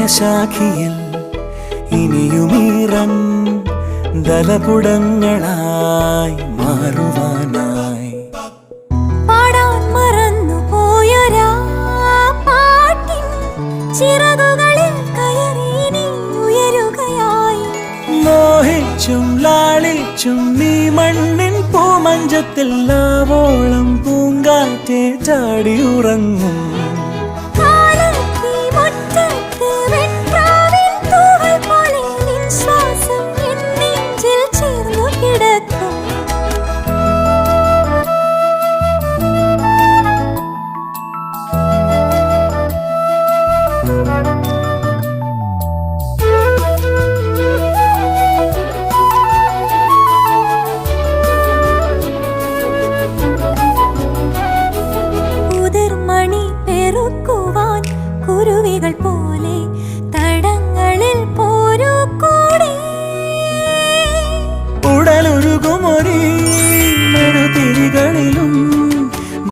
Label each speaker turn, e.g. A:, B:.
A: ഹൃദയശാഖിയിൽ ഇനിയുമീറൻ ദലപുടങ്ങളായി മാറുവാനായി
B: പാടാൻ മറന്നു പോയൊരാ പാട്ടിൻ ചിറകുകളിൽ കയറി നീ ഉയരുകയായി.
A: മോഹിച്ചും ലാളിച്ചും നീ മണ്ണിൻ പൂമഞ്ചത്തിൽ ആവോളം പൂങ്കാറ്റെ ചാടിയുറങ്ങും.
B: കുരുവികൾ പോലെ തടങ്ങളിൽ പോരൂ കൂടെ.
A: ഉടലൊരുകുമൊരീ നെടുതിരികളിലും